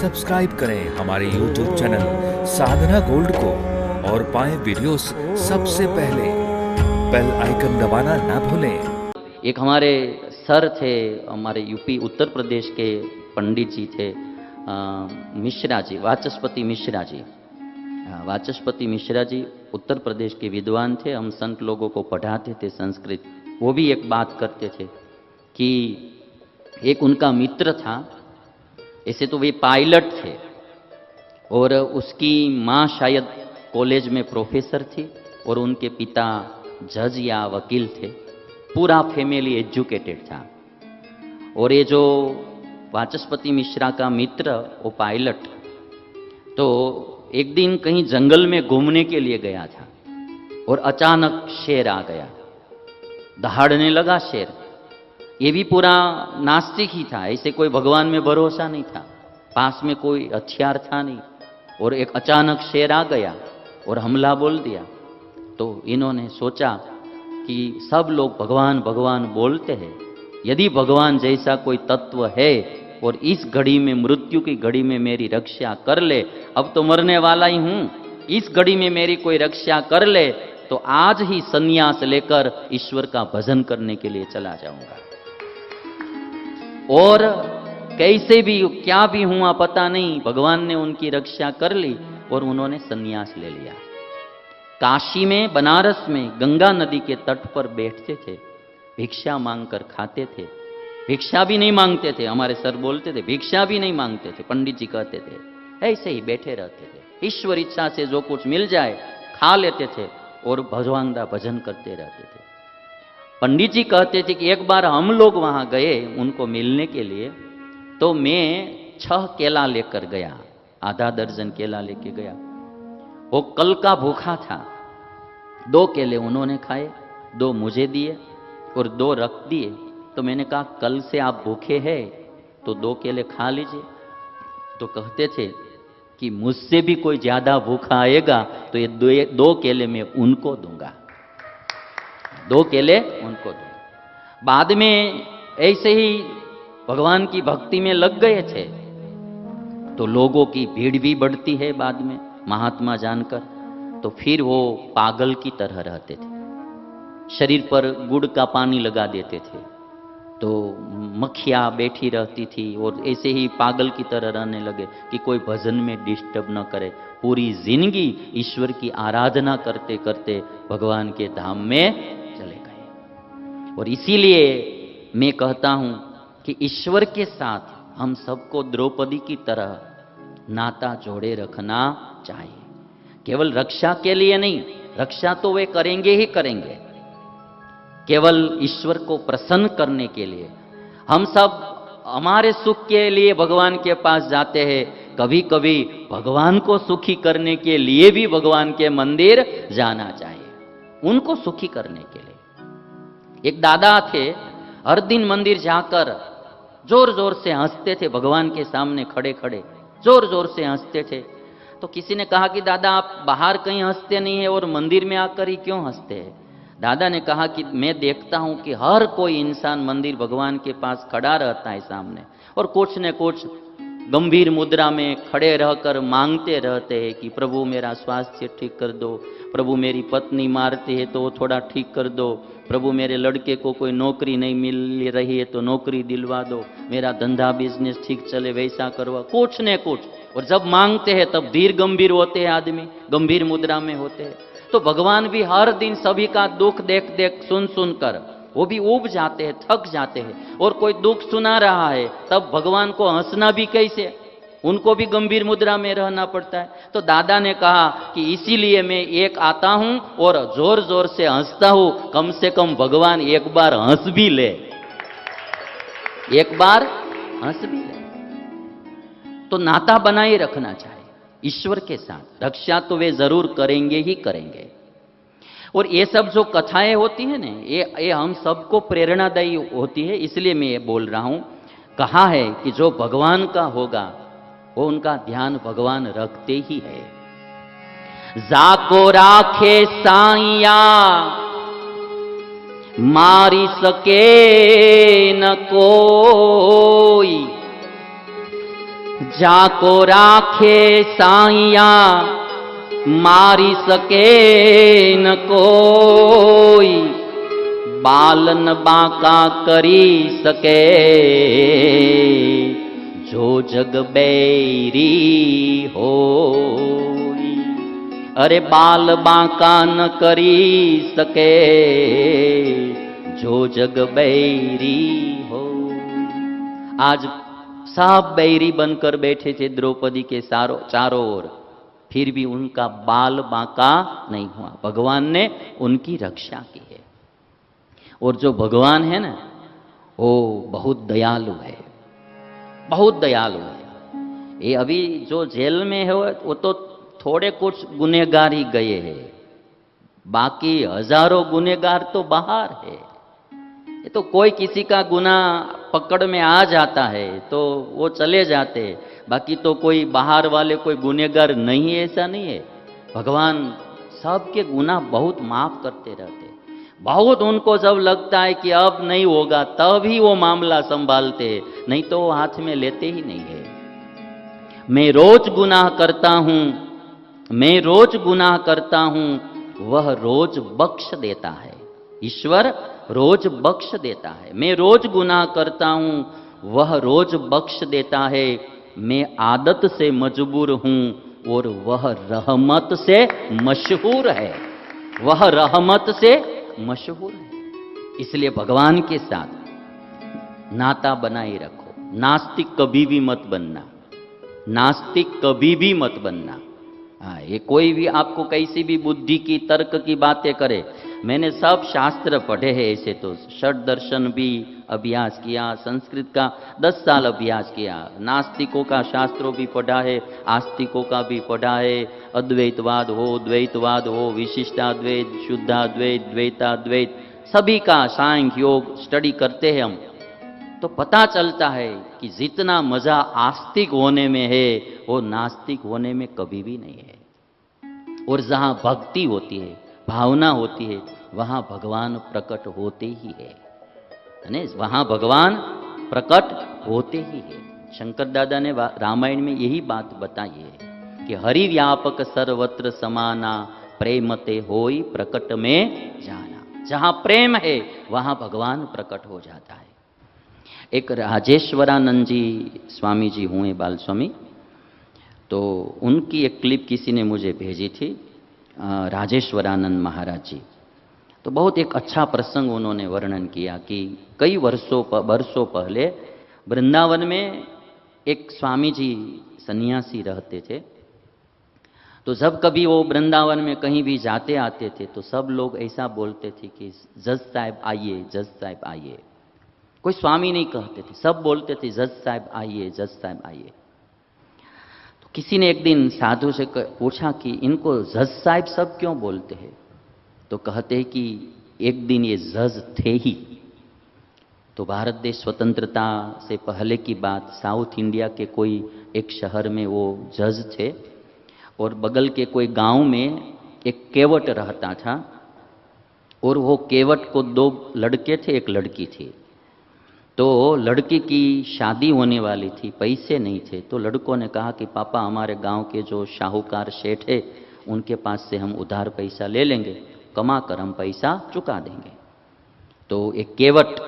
Subscribe करें हमारे YouTube channel साधना gold को और पाएं वीडियोस सबसे पहले। बेल आइकन दबाना ना भूलें। एक हमारे सर थे, हमारे यूपी उत्तर प्रदेश के पंडित जी थे, मिश्रा जी, वाचस्पति मिश्रा जी। वाचस्पति मिश्रा जी उत्तर प्रदेश के विद्वान थे। हम संत लोगों को पढ़ाते थे संस्कृत। वो भी एक बात करते थे कि एक उनका मित्र था, ऐसे तो वे पायलट थे और उसकी माँ शायद कॉलेज में प्रोफेसर थी और उनके पिता जज या वकील थे। पूरा फैमिली एजुकेटेड था। और ये जो वाचस्पति मिश्रा का मित्र वो पायलट, तो एक दिन कहीं जंगल में घूमने के लिए गया था और अचानक शेर आ गया। दहाड़ने लगा शेर। ये भी पूरा नास्तिक ही था, ऐसे कोई भगवान में भरोसा नहीं था, पास में कोई हथियार था नहीं, और एक अचानक शेर आ गया और हमला बोल दिया। तो इन्होंने सोचा कि सब लोग भगवान भगवान बोलते हैं, यदि भगवान जैसा कोई तत्व है और इस घड़ी में, मृत्यु की घड़ी में मेरी रक्षा कर ले, अब तो मरने वाला ही हूं, इस घड़ी में मेरी कोई रक्षा कर ले तो आज ही संन्यास लेकर ईश्वर का भजन करने के लिए चला जाऊंगा। और कैसे भी क्या भी हुआ पता नहीं, भगवान ने उनकी रक्षा कर ली और उन्होंने संन्यास ले लिया। काशी में, बनारस में गंगा नदी के तट पर बैठते थे, भिक्षा मांगकर खाते थे। भिक्षा भी नहीं मांगते थे, हमारे सर बोलते थे भिक्षा भी नहीं मांगते थे। पंडित जी कहते थे ऐसे ही बैठे रहते थे, ईश्वर इच्छा से जो कुछ मिल जाए खा लेते थे और भगवान का भजन करते रहते थे। पंडित जी कहते थे कि एक बार हम लोग वहां गए उनको मिलने के लिए, तो मैं 6 केला लेकर गया, आधा दर्जन केला लेके गया। वो कल का भूखा था। 2 केले उन्होंने खाए, 2 मुझे दिए और 2 रख दिए। तो मैंने कहा कल से आप भूखे हैं तो 2 केले खा लीजिए। तो कहते थे कि मुझसे भी कोई ज्यादा भूखा आएगा तो ये 2 केले मैं उनको दूंगा, 2 केले उनको दूंगा। बाद में ऐसे ही भगवान की भक्ति में लग गए थे तो लोगों की भीड़ भी बढ़ती है बाद में महात्मा जानकर। तो फिर वो पागल की तरह रहते थे, शरीर पर गुड़ का पानी लगा देते थे तो मक्खियाँ बैठी रहती थी और ऐसे ही पागल की तरह रहने लगे कि कोई भजन में डिस्टर्ब न करे। पूरी जिंदगी ईश्वर की आराधना करते करते भगवान के धाम में चले गए। और इसीलिए मैं कहता हूं कि ईश्वर के साथ हम सबको द्रौपदी की तरह नाता जोड़े रखना चाहिए। केवल रक्षा के लिए नहीं, रक्षा तो वे करेंगे ही करेंगे, केवल ईश्वर को प्रसन्न करने के लिए। हम सब हमारे सुख के लिए भगवान के पास जाते हैं, कभी कभी भगवान को सुखी करने के लिए भी भगवान के मंदिर जाना चाहिए, उनको सुखी करने के लिए। एक दादा थे, हर दिन मंदिर जाकर जोर जोर से हंसते थे, भगवान के सामने खड़े खड़े जोर जोर से हंसते थे। तो किसी ने कहा कि दादा आप बाहर कहीं हंसते नहीं है और मंदिर में आकर ही क्यों हंसते हैं? दादा ने कहा कि मैं देखता हूं कि हर कोई इंसान मंदिर भगवान के पास खड़ा रहता है सामने और कुछ न कुछ गंभीर मुद्रा में खड़े रहकर मांगते रहते हैं कि प्रभु मेरा स्वास्थ्य ठीक कर दो, प्रभु मेरी पत्नी मारती है तो थोड़ा ठीक कर दो, प्रभु मेरे लड़के को कोई नौकरी नहीं मिल रही है तो नौकरी दिलवा दो, मेरा धंधा बिजनेस ठीक चले वैसा करवा, कुछ न कुछ। और जब मांगते हैं तब धीर गंभीर होते हैं, आदमी गंभीर मुद्रा में होते हैं। तो भगवान भी हर दिन सभी का दुख देख देख सुन सुन कर वो भी ऊब जाते हैं, थक जाते हैं। और कोई दुख सुना रहा है तब भगवान को हंसना भी कैसे, उनको भी गंभीर मुद्रा में रहना पड़ता है। तो दादा ने कहा कि इसीलिए मैं एक आता हूं और जोर जोर से हंसता हूं, कम से कम भगवान एक बार हंस भी ले, एक बार हंस भी ले। तो नाता बनाए रखना चाहिए ईश्वर के साथ। रक्षा तो वे जरूर करेंगे ही करेंगे। और ये सब जो कथाएं होती है ना, ये हम सबको प्रेरणादायी होती है। इसलिए मैं ये बोल रहा हूं, कहा है कि जो भगवान का होगा वो उनका ध्यान भगवान रखते ही है। जाको राखे साइया मारी सके न कोई, जाको राखे साइया मारी सके न कोई, बालन बाका करी सके जो जग बैरी होई। अरे बाल बाका न करी सके जो जग बैरी हो। आज सब बैरी बनकर बैठे थे द्रौपदी के चारों ओर, फिर भी उनका बाल बांका नहीं हुआ। भगवान ने उनकी रक्षा की है। और जो भगवान है ना, वो बहुत दयालु है, बहुत दयालु है। ये अभी जो जेल में है वो तो थोड़े कुछ गुनहगार ही गए हैं, बाकी हजारों गुनहगार तो बाहर है। ये तो कोई किसी का गुनाह पकड़ में आ जाता है तो वो चले जाते, बाकी तो कोई बाहर वाले कोई गुनहगार नहीं है, ऐसा नहीं है। भगवान सबके गुनाह बहुत माफ करते रहते। बहुत उनको जब लगता है कि अब नहीं होगा तभी वो मामला संभालते, नहीं तो वो हाथ में लेते ही नहीं है। मैं रोज गुनाह करता हूं, मैं रोज गुनाह करता हूं, वह रोज बख्श देता है। ईश्वर रोज बख्श देता है। मैं रोज गुनाह करता हूं, वह रोज बख्श देता है। मैं आदत से मजबूर हूं और वह रहमत से मशहूर है, वह रहमत से मशहूर है। इसलिए भगवान के साथ नाता बनाए रखो। नास्तिक कभी भी मत बनना, नास्तिक कभी भी मत बनना। हाँ, ये कोई भी आपको कैसी भी बुद्धि की तर्क की बातें करे, मैंने सब शास्त्र पढ़े हैं ऐसे तो, षट दर्शन भी अभ्यास किया, संस्कृत का 10 साल अभ्यास किया, नास्तिकों का शास्त्रों भी पढ़ा है, आस्तिकों का भी पढ़ा है। अद्वैतवाद हो, द्वैतवाद हो, विशिष्टाद्वैत, शुद्धाद्वैत, द्वैताद्वैत, सभी का सांख्य योग स्टडी करते हैं हम, तो पता चलता है कि जितना मजा आस्तिक होने में है वो नास्तिक होने में कभी भी नहीं है। और जहां भक्ति होती है, भावना होती है, वहां भगवान प्रकट होते ही है, वहां भगवान प्रकट होते ही है। शंकर दादा ने रामायण में यही बात बताई है कि हरि व्यापक सर्वत्र समाना, प्रेमते होई प्रकट में जाना। जहां प्रेम है वहां भगवान प्रकट हो जाता है। एक राजेश्वरानंद जी स्वामी जी हुए, बाल स्वामी, तो उनकी एक क्लिप किसी ने मुझे भेजी थी, राजेश्वरानंद महाराज जी। तो बहुत एक अच्छा प्रसंग उन्होंने वर्णन किया कि कई वर्षों पहले वृंदावन में एक स्वामी जी सन्यासी रहते थे। तो जब कभी वो वृंदावन में कहीं भी जाते आते थे तो सब लोग ऐसा बोलते थे कि जज साहब आइए, जज साहब आइए। कोई स्वामी नहीं कहते थे, सब बोलते थे जज साहब आइए, जज साहब आइए। तो किसी ने एक दिन साधु से पूछा कि इनको जज साहब सब क्यों बोलते हैं? तो कहते हैं कि एक दिन ये जज थे ही। तो भारत देश स्वतंत्रता से पहले की बात, साउथ इंडिया के कोई एक शहर में वो जज थे और बगल के कोई गांव में एक केवट रहता था और वो केवट को 2 लड़के थे, एक लड़की थी। तो लड़की की शादी होने वाली थी, पैसे नहीं थे, तो लड़कों ने कहा कि पापा हमारे गांव के जो शाहूकार सेठ है उनके पास से हम उधार पैसा ले लेंगे, कमा कर हम पैसा चुका देंगे। तो एक केवट,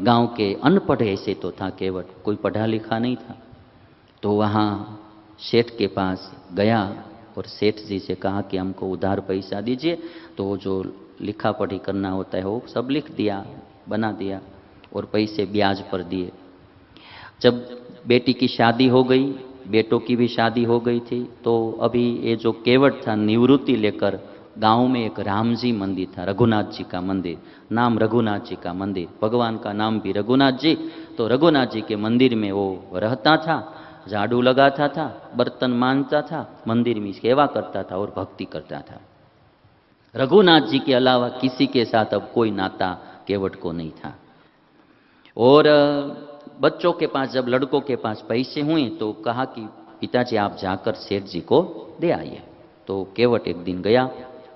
गांव के अनपढ़ ऐसे तो था केवट, कोई पढ़ा लिखा नहीं था, तो वहाँ सेठ के पास गया और सेठ जी से कहा कि हमको उधार पैसा दीजिए। तो जो लिखा पढ़ी करना होता है वो सब लिख दिया, बना दिया और पैसे ब्याज पर दिए। जब बेटी की शादी हो गई, बेटों की भी शादी हो गई थी, तो अभी ये जो केवट था निवृत्ति लेकर गांव में एक राम जी मंदिर था, रघुनाथ जी का मंदिर, नाम रघुनाथ जी का मंदिर, भगवान का नाम भी रघुनाथ जी। तो रघुनाथ जी के मंदिर में वो रहता था, झाड़ू लगाता था, बर्तन मांजता था, मंदिर में सेवा करता था और भक्ति करता था। रघुनाथ जी के अलावा किसी के साथ अब कोई नाता केवट को नहीं था। और बच्चों के पास, जब लड़कों के पास पैसे हुए तो कहा कि पिताजी आप जाकर सेठ जी को दे आइए। तो केवट एक दिन गया,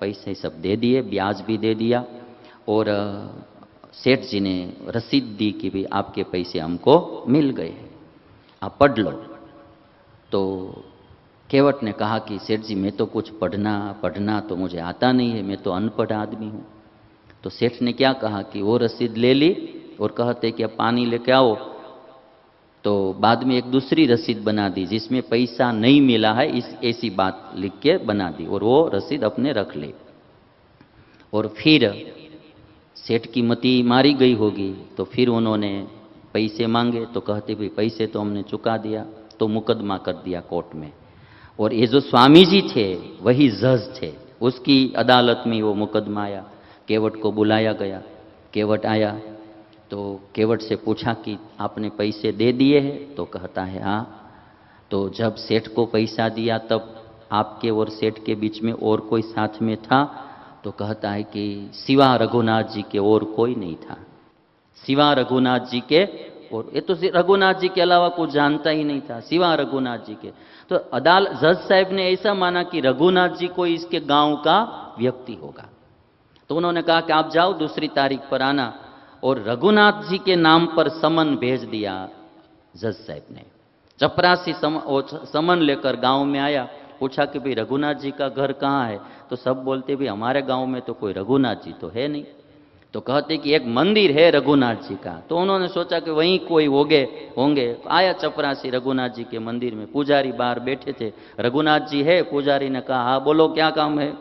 पैसे सब दे दिए, ब्याज भी दे दिया और सेठ जी ने रसीद दी कि भाई आपके पैसे हमको मिल गए, आप पढ़ लो। तो केवट ने कहा कि सेठ जी मैं तो कुछ पढ़ना तो मुझे आता नहीं है, मैं तो अनपढ़ आदमी हूँ। तो सेठ ने क्या कहा कि वो रसीद ले ली और कहते कि अब पानी लेके आओ। तो बाद में एक दूसरी रसीद बना दी जिसमें पैसा नहीं मिला है इस ऐसी बात लिख के बना दी, और वो रसीद अपने रख ली। और फिर सेठ की मती मारी गई होगी, तो फिर उन्होंने पैसे मांगे तो कहते भाई पैसे तो हमने चुका दिया, तो मुकदमा कर दिया कोर्ट में। और ये जो स्वामी जी थे वही जज थे, उसकी अदालत में वो मुकदमा आया। केवट को बुलाया गया, केवट आया तो केवट से पूछा कि आपने पैसे दे दिए हैं? तो कहता है हाँ। तो जब सेठ को पैसा दिया तब आपके और सेठ के बीच में और कोई साथ में था? तो कहता है कि सिवा रघुनाथ जी के और कोई नहीं था, सिवा रघुनाथ जी के। और ये तो रघुनाथ जी के अलावा कुछ जानता ही नहीं था, सिवा रघुनाथ जी के। तो जज साहब ने ऐसा माना कि रघुनाथ जी कोई इसके गांव का व्यक्ति होगा। तो उन्होंने कहा कि आप जाओ दूसरी तारीख पर आना, और रघुनाथ जी के नाम पर समन भेज दिया जज साहब ने। चपरासी समन लेकर गांव में आया, पूछा कि भाई रघुनाथ जी का घर कहाँ है? तो सब बोलते भाई हमारे गांव में तो कोई रघुनाथ जी तो है नहीं। तो कहते कि एक मंदिर है रघुनाथ जी का। तो उन्होंने सोचा कि वहीं कोई होंगे। आया चपरासी रघुनाथ जी के मंदिर में, पुजारी बाहर बैठे थे, रघुनाथ जी है? पुजारी ने कहा हाँ बोलो क्या काम है?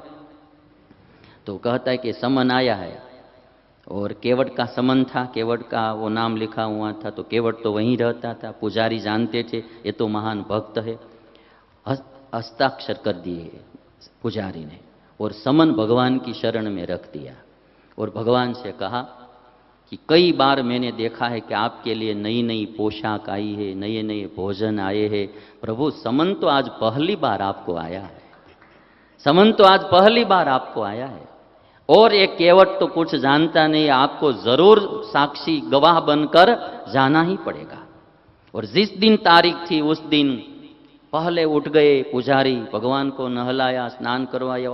तो कहता है कि समन आया है, और केवट का समन था, केवट का वो नाम लिखा हुआ था। तो केवट तो वहीं रहता था, पुजारी जानते थे ये तो महान भक्त है। हस्ताक्षर कर दिए पुजारी ने, और समन भगवान की शरण में रख दिया, और भगवान से कहा कि कई बार मैंने देखा है कि आपके लिए नई नई पोशाक आई है, नए नए भोजन आए हैं, प्रभु समन तो आज पहली बार आपको आया है, समन तो आज पहली बार आपको आया है। और एक केवट तो कुछ जानता नहीं, आपको जरूर साक्षी गवाह बनकर जाना ही पड़ेगा। और जिस दिन तारीख थी उस दिन पहले उठ गए पुजारी, भगवान को नहलाया, स्नान करवाया,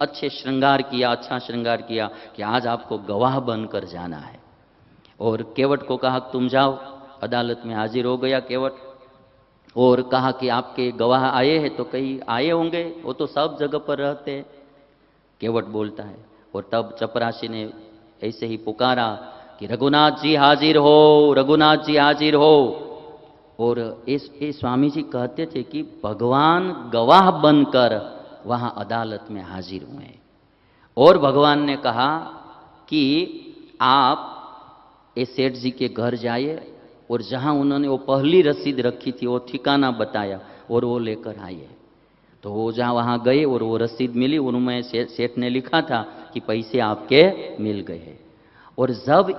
अच्छे श्रृंगार किया, अच्छा श्रृंगार किया कि आज आपको गवाह बनकर जाना है। और केवट को कहा तुम जाओ। अदालत में हाजिर हो गया केवट, और कहा कि आपके गवाह आए हैं? तो कई आए होंगे, वो तो सब जगह पर रहते हैं, केवट बोलता है। और तब चपरासी ने ऐसे ही पुकारा कि रघुनाथ जी हाजिर हो, रघुनाथ जी हाजिर हो। और इस स्वामी जी कहते थे कि भगवान गवाह बनकर वहां अदालत में हाजिर हुए, और भगवान ने कहा कि आप इस सेठ जी के घर जाइए, और जहां उन्होंने वो पहली रसीद रखी थी वो ठिकाना बताया, और वो लेकर आइए। तो वो जहां वहां गए और वो रसीद मिली, उनमें सेठ ने लिखा था कि पैसे आपके मिल गए। और जब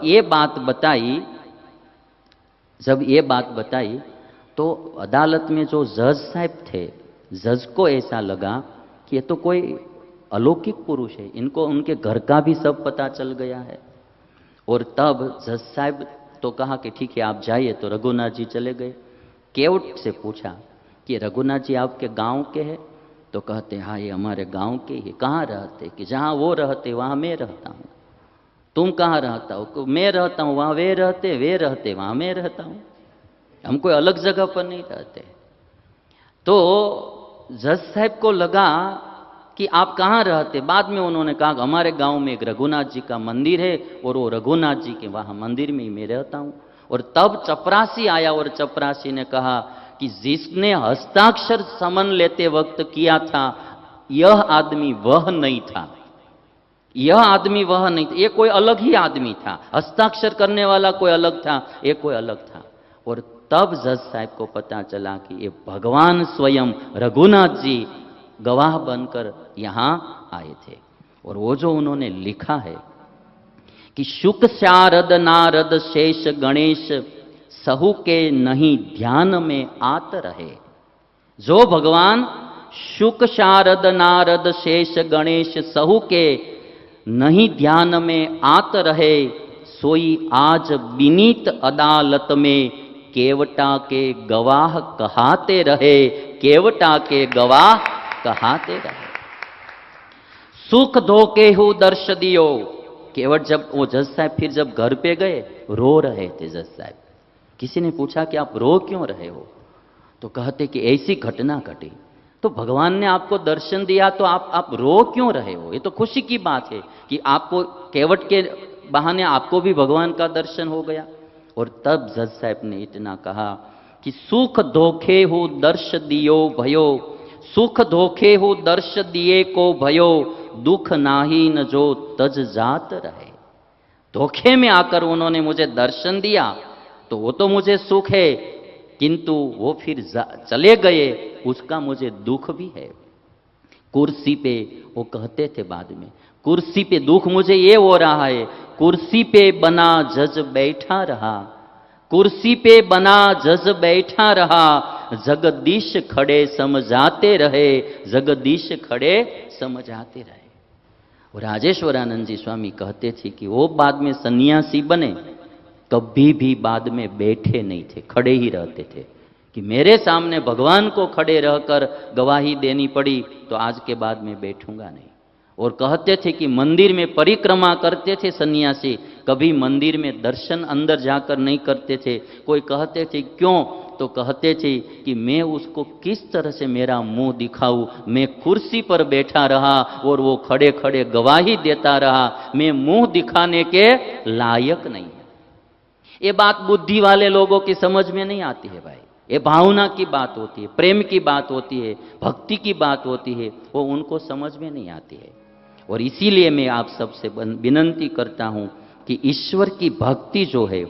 ये बात बताई तो अदालत में जो जज साहब थे, जज को ऐसा लगा कि ये तो कोई अलौकिक पुरुष है, इनको उनके घर का भी सब पता चल गया है। और तब जज साहब तो कहा कि ठीक है आप जाइए। तो रघुनाथ जी चले गए। केवट से पूछा कि रघुनाथ जी आपके गांव के हैं? तो कहते हाँ ये हमारे गांव के ही। कहाँ रहते? कि जहाँ वो रहते वहाँ मैं रहता हूँ। तुम कहाँ रहता हो? मैं रहता हूँ वहाँ वे रहते वहाँ मैं रहता हूँ, हम कोई अलग जगह पर नहीं रहते। तो जज साहब को लगा कि आप कहाँ रहते? बाद में उन्होंने कहा कि हमारे गांव में एक रघुनाथ जी का मंदिर है, और वो रघुनाथ जी के वहाँ मंदिर में ही मैं रहता हूँ। और तब चपरासी आया, और चपरासी ने कहा कि जिसने हस्ताक्षर समन लेते वक्त किया था यह आदमी वह नहीं था, यह आदमी वह नहीं था, ये कोई अलग ही आदमी था। हस्ताक्षर करने वाला कोई अलग था, ये कोई अलग था। और तब जज साहब को पता चला कि ये भगवान स्वयं रघुनाथ जी गवाह बनकर यहां आए थे। और वो जो उन्होंने लिखा है कि शुक शारद नारद शेष गणेश सहु के नहीं ध्यान में आत रहे। जो भगवान शुक शारद नारद शेष गणेश सहु के नहीं ध्यान में आत रहे, सोई आज विनीत अदालत में केवटा के गवाह कहाते रहे, केवटा के गवाह कहाते रहे। सुख धो के हु दर्श दियो। केवट जब वो जज साहब फिर जब घर पे गए, रो रहे थे जज साहब। किसी ने पूछा कि आप रो क्यों रहे हो? तो कहते कि ऐसी घटना घटी, तो भगवान ने आपको दर्शन दिया तो आप रो क्यों रहे हो? ये तो खुशी की बात है कि आपको केवट के बहाने आपको भी भगवान का दर्शन हो गया। और तब जज साहब ने इतना कहा कि सुख धोखे हो दर्श दियो भयो, सुख धोखे हो दर्श दिए को भयो, दुख नाही न जो तज जात रहे। धोखे में आकर उन्होंने मुझे दर्शन दिया तो वो तो मुझे सुख है, किंतु वो फिर चले गए, उसका मुझे दुख भी है। कुर्सी पे वो कहते थे बाद में, कुर्सी पे दुख मुझे ये हो रहा है, कुर्सी पे बना जज बैठा रहा, कुर्सी पे बना जज बैठा रहा, जगदीश खड़े समझाते रहे, जगदीश खड़े समझाते रहे। और राजेश्वरानंद जी स्वामी कहते थे कि वो बाद में सन्यासी बने, कभी भी बाद में बैठे नहीं थे, खड़े ही रहते थे कि मेरे सामने भगवान को खड़े रहकर गवाही देनी पड़ी तो आज के बाद में बैठूंगा नहीं। और कहते थे कि मंदिर में परिक्रमा करते थे सन्यासी, कभी मंदिर में दर्शन अंदर जाकर नहीं करते थे। कोई कहते थे क्यों, तो कहते थे कि मैं उसको किस तरह से मेरा मुंह दिखाऊं, मैं कुर्सी पर बैठा रहा और वो खड़े खड़े गवाही देता रहा, मैं मुंह दिखाने के लायक नहीं। ये बात बुद्धि वाले लोगों की समझ में नहीं आती है भाई। ये भावना की बात होती है, प्रेम की बात होती है, भक्ति की बात होती है, वो उनको समझ में नहीं आती है। और इसीलिए मैं आप सबसे विनंती करता हूं कि ईश्वर की भक्ति जो है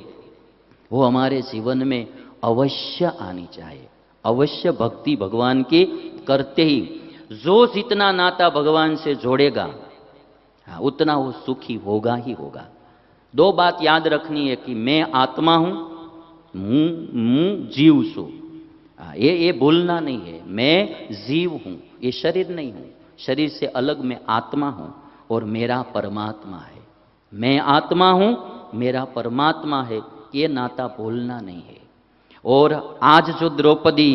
वो हमारे जीवन में अवश्य आनी चाहिए। अवश्य भक्ति भगवान की करते ही जो जितना नाता भगवान से जोड़ेगा उतना वो सुखी होगा ही होगा। दो बात याद रखनी है कि मैं आत्मा हूं, जीव सु, ये भूलना नहीं है। मैं जीव हूं, ये शरीर नहीं हूं, शरीर से अलग मैं आत्मा हूं और मेरा परमात्मा है। मैं आत्मा हूं, मेरा परमात्मा है, ये नाता भूलना नहीं है। और आज जो द्रौपदी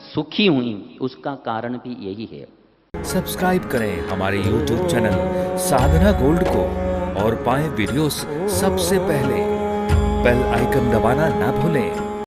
सुखी हुई उसका कारण भी यही है। सब्सक्राइब करें हमारे YouTube चैनल साधना गोल्ड को और पाएं वीडियोस सबसे पहले। बेल आइकन दबाना ना भूलें।